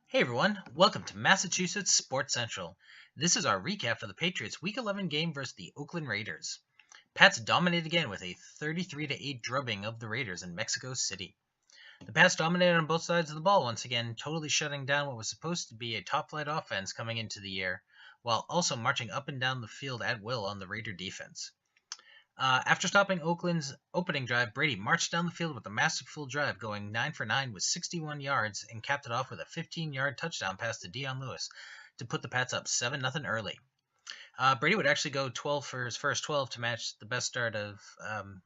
Hey everyone, welcome to Massachusetts Sports Central. This is our recap for the Patriots Week 11 game versus the Oakland Raiders. Pats dominated again with a 33-8 drubbing of the Raiders in Mexico City. The Pats dominated on both sides of the ball once again, totally shutting down what was supposed to be a top-flight offense coming into the year, while also marching up and down the field at will on the Raider defense. After stopping Oakland's opening drive, Brady marched down the field with a masterful drive, going 9 for 9 with 61 yards, and capped it off with a 15-yard touchdown pass to Dion Lewis to put the Pats up 7-0 early. Brady would actually go 12 for his first 12 to match the best start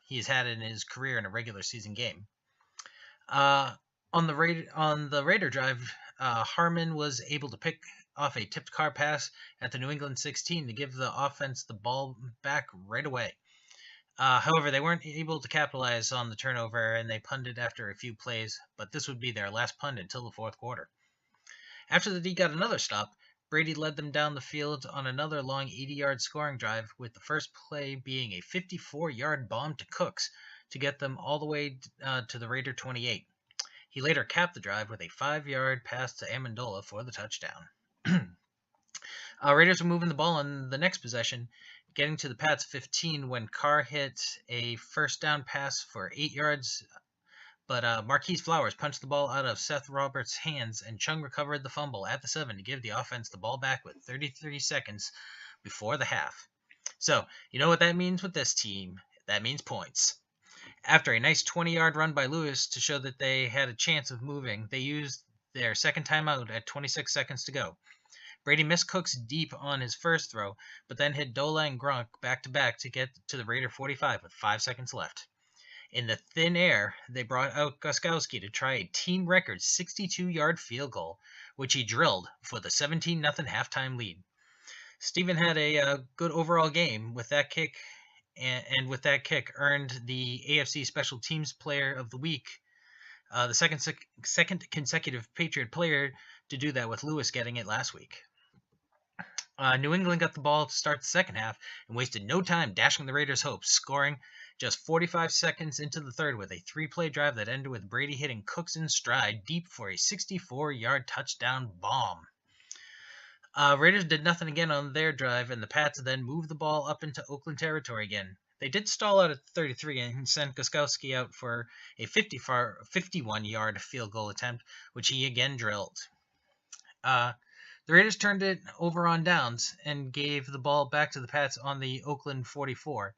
he's had in his career in a regular season game. On the Raider drive, Harmon was able to pick off a tipped car pass at the New England 16 to give the offense the ball back right away. However, they weren't able to capitalize on the turnover, and they punted after a few plays, but this would be their last punt until the fourth quarter. After the D got another stop, Brady led them down the field on another long 80-yard scoring drive, with the first play being a 54-yard bomb to Cooks to get them all the way to the Raider 28. He later capped the drive with a 5-yard pass to Amendola for the touchdown. Raiders were moving the ball on the next possession, getting to the Pats 15 when Carr hit a first down pass for 8 yards, but Marquise Flowers punched the ball out of Seth Roberts' hands, and Chung recovered the fumble at the 7 to give the offense the ball back with 33 seconds before the half. So, you know what that means with this team? That means points. After a nice 20-yard run by Lewis to show that they had a chance of moving, they used their second timeout at 26 seconds to go. Brady missed Cooks deep on his first throw, but then hit Dola and Gronk back-to-back to get to the Raider 45 with 5 seconds left. In the thin air, they brought out Gostkowski to try a team record 62-yard field goal, which he drilled for the 17-0 halftime lead. Steven had a good overall game with that kick, and with that kick earned the AFC Special Teams Player of the Week, the second consecutive Patriot player to do that, with Lewis getting it last week. New England got the ball to start the second half and wasted no time dashing the Raiders' hopes, scoring just 45 seconds into the third with a 3-play drive that ended with Brady hitting Cooks in stride deep for a 64-yard touchdown bomb. Raiders did nothing again on their drive, and the Pats then moved the ball up into Oakland territory again. They did stall out at 33 and sent Gostkowski out for a 51-yard field goal attempt, which he again drilled. The Raiders turned it over on downs and gave the ball back to the Pats on the Oakland 44.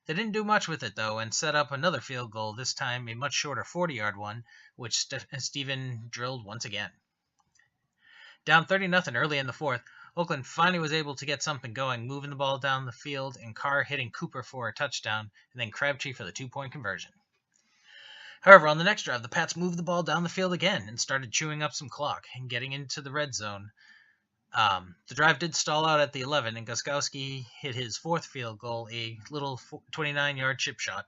They didn't do much with it, though, and set up another field goal, this time a much shorter 40-yard one, which Steven drilled once again. Down 30-0 early in the fourth, Oakland finally was able to get something going, moving the ball down the field and Carr hitting Cooper for a touchdown, and then Crabtree for the 2-point conversion. However, on the next drive, the Pats moved the ball down the field again and started chewing up some clock and getting into the red zone. The drive did stall out at the 11, and Gostkowski hit his fourth field goal, a little 29-yard chip shot.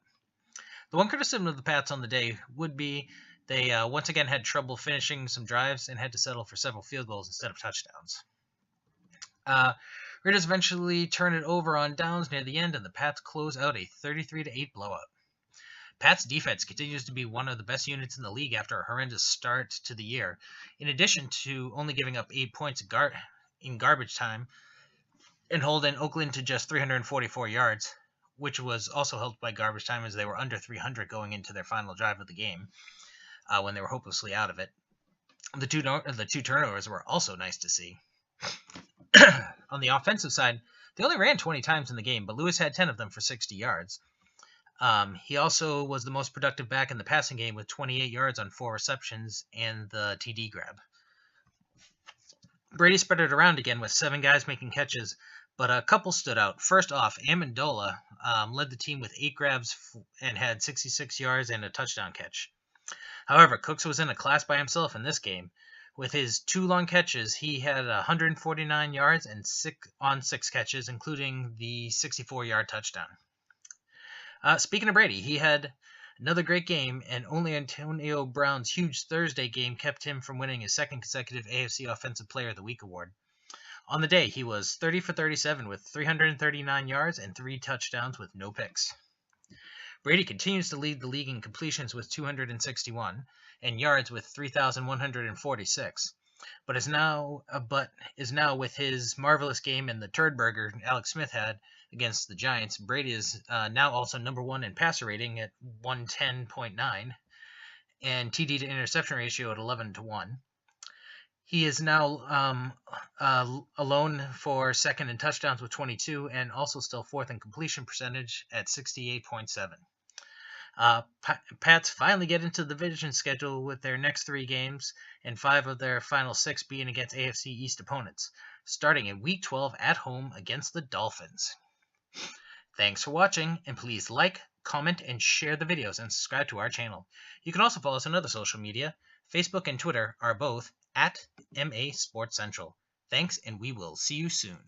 The one criticism of the Pats on the day would be they once again had trouble finishing some drives and had to settle for several field goals instead of touchdowns. Raiders eventually turn it over on downs near the end, and the Pats close out a 33-8 blowout. Pats defense continues to be one of the best units in the league after a horrendous start to the year, in addition to only giving up 8 points in garbage time and holding Oakland to just 344 yards, which was also helped by garbage time as they were under 300 going into their final drive of the game when they were hopelessly out of it. The two turnovers were also nice to see. On the offensive side, they only ran 20 times in the game, but Lewis had 10 of them for 60 yards. He also was the most productive back in the passing game with 28 yards on 4 receptions and the TD grab. Brady spread it around again with 7 guys making catches, but a couple stood out. First off, Amendola led the team with 8 grabs and had 66 yards and a touchdown catch. However, Cooks was in a class by himself in this game. With his 2 long catches, he had 149 yards and 6 catches, including the 64-yard touchdown. Speaking of Brady, he had another great game, and only Antonio Brown's huge Thursday game kept him from winning his second consecutive AFC Offensive Player of the Week award. On the day, he was 30 for 37 with 339 yards and 3 touchdowns with no picks. Brady continues to lead the league in completions with 261 and yards with 3,146. but is now with his marvelous game and the turd burger Alex Smith had against the Giants. Brady is now also number 1 in passer rating at 110.9 and TD to interception ratio at 11-1. He is now alone for second in touchdowns with 22 and also still fourth in completion percentage at 68.7. Pats finally get into the division schedule with their next 3 games and 5 of their final 6 being against AFC East opponents, starting in Week 12 at home against the Dolphins. Thanks for watching, and please like, comment, and share the videos and subscribe to our channel. You can also follow us on other social media. Facebook and Twitter are both at MA Sports Central. Thanks, and we will see you soon.